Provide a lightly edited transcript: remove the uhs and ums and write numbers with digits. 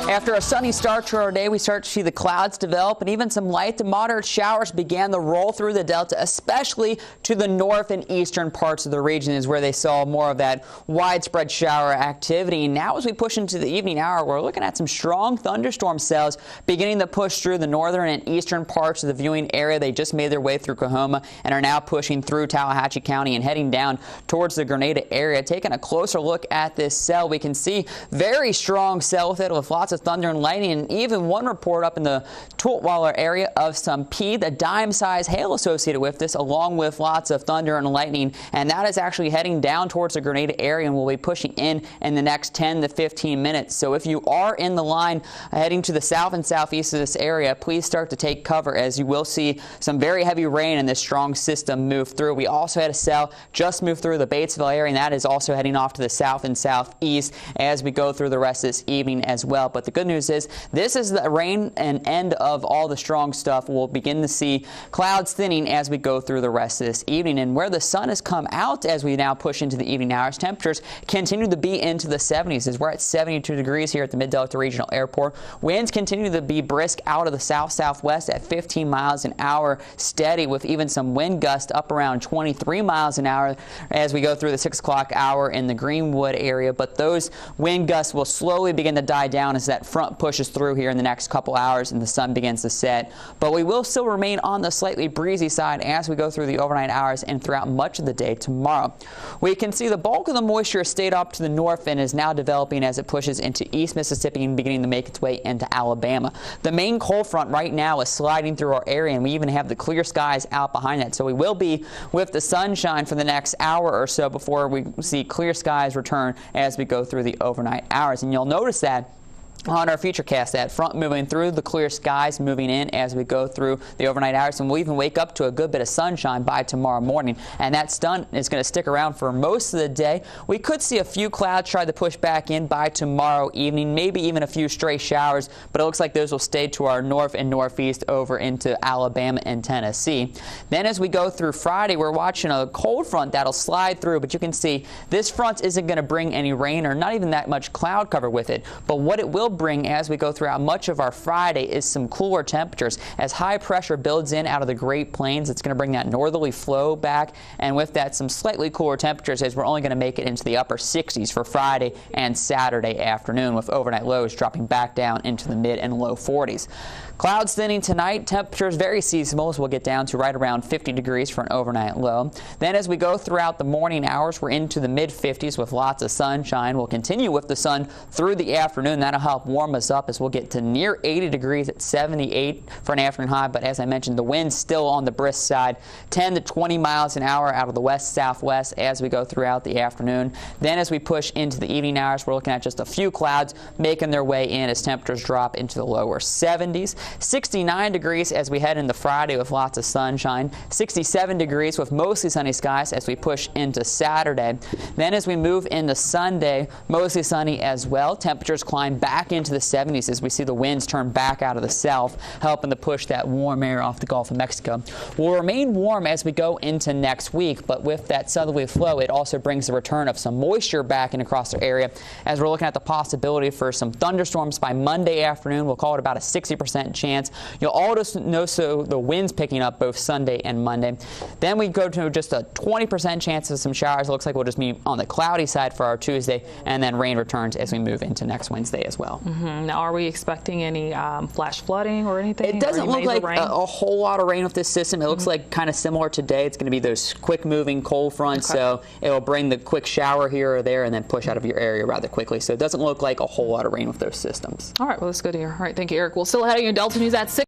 After a sunny start to our day, we start to see the clouds develop, and even some light to moderate showers began to roll through the delta, especially to the north and eastern parts of the region is where they saw more of that widespread shower activity. Now as we push into the evening hour, we're looking at some strong thunderstorm cells beginning to push through the northern and eastern parts of the viewing area. They just made their way through Coahoma and are now pushing through Tallahatchie County and heading down towards the Grenada area. Taking a closer look at this cell, we can see very strong cell with it, with lots of thunder and lightning, and even one report up in the Tultweiler area of some the dime-sized hail associated with this, along with lots of thunder and lightning, and that is actually heading down towards the Grenada area and will be pushing in the next 10 to 15 minutes. So if you are in the line heading to the south and southeast of this area, please start to take cover, as you will see some very heavy rain and this strong system move through. We also had a cell just move through the Batesville area, and that is also heading off to the south and southeast as we go through the rest of this evening as well. But the good news is this is the rain and end of all the strong stuff. We'll begin to see clouds thinning as we go through the rest of this evening. And where the sun has come out as we now push into the evening hours, temperatures continue to be into the 70s as we're at 72 degrees here at the Mid-Delta Regional Airport. Winds continue to be brisk out of the south-southwest at 15 miles an hour, steady, with even some wind gusts up around 23 miles an hour as we go through the 6 o'clock hour in the Greenwood area. But those wind gusts will slowly begin to die down as that front pushes through here in the next couple hours and the sun begins to set. But we will still remain on the slightly breezy side as we go through the overnight hours and throughout much of the day tomorrow. We can see the bulk of the moisture stayed up to the north and is now developing as it pushes into East Mississippi and beginning to make its way into Alabama. The main cold front right now is sliding through our area, and we even have the clear skies out behind that. So we will be with the sunshine for the next hour or so before we see clear skies return as we go through the overnight hours. And you'll notice that on our Futurecast, that front moving through the clear skies, moving in as we go through the overnight hours, and we'll even wake up to a good bit of sunshine by tomorrow morning. And that stun is going to stick around for most of the day. We could see a few clouds try to push back in by tomorrow evening, maybe even a few stray showers, but it looks like those will stay to our north and northeast over into Alabama and Tennessee. Then as we go through Friday, we're watching a cold front that'll slide through, but you can see this front isn't going to bring any rain or not even that much cloud cover with it. But what it will bring as we go throughout much of our Friday is some cooler temperatures. As high pressure builds in out of the Great Plains, it's going to bring that northerly flow back, and with that some slightly cooler temperatures, as we're only going to make it into the upper 60s for Friday and Saturday afternoon, with overnight lows dropping back down into the mid and low 40s. Clouds thinning tonight, temperatures very seasonable as we'll get down to right around 50 degrees for an overnight low. Then as we go throughout the morning hours, we're into the mid 50s with lots of sunshine. We'll continue with the sun through the afternoon. That'll help warm us up as we'll get to near 80 degrees at 78 for an afternoon high. But as I mentioned, the wind's still on the brisk side, 10 to 20 miles an hour out of the west-southwest as we go throughout the afternoon. Then as we push into the evening hours, we're looking at just a few clouds making their way in as temperatures drop into the lower 70s. 69 degrees as we head into Friday with lots of sunshine. 67 degrees with mostly sunny skies as we push into Saturday. Then as we move into Sunday, mostly sunny as well. Temperatures climb back into the 70s as we see the winds turn back out of the south, helping to push that warm air off the Gulf of Mexico. We'll remain warm as we go into next week, but with that southerly flow, it also brings the return of some moisture back in across our area as we're looking at the possibility for some thunderstorms by Monday afternoon. We'll call it about a 60% chance. You'll also notice the winds picking up both Sunday and Monday. Then we go to just a 20% chance of some showers. It looks like we'll just be on the cloudy side for our Tuesday, and then rain returns as we move into next Wednesday as well. Now, are we expecting any flash flooding or anything? It doesn't look like a whole lot of rain with this system. It looks like kind of similar today. It's going to be those quick moving cold fronts, so it will bring the quick shower here or there and then push out of your area rather quickly. So it doesn't look like a whole lot of rain with those systems. All right, well, that's good to hear. All right, thank you, Eric. We'll still ahead of you in Delta News at 6.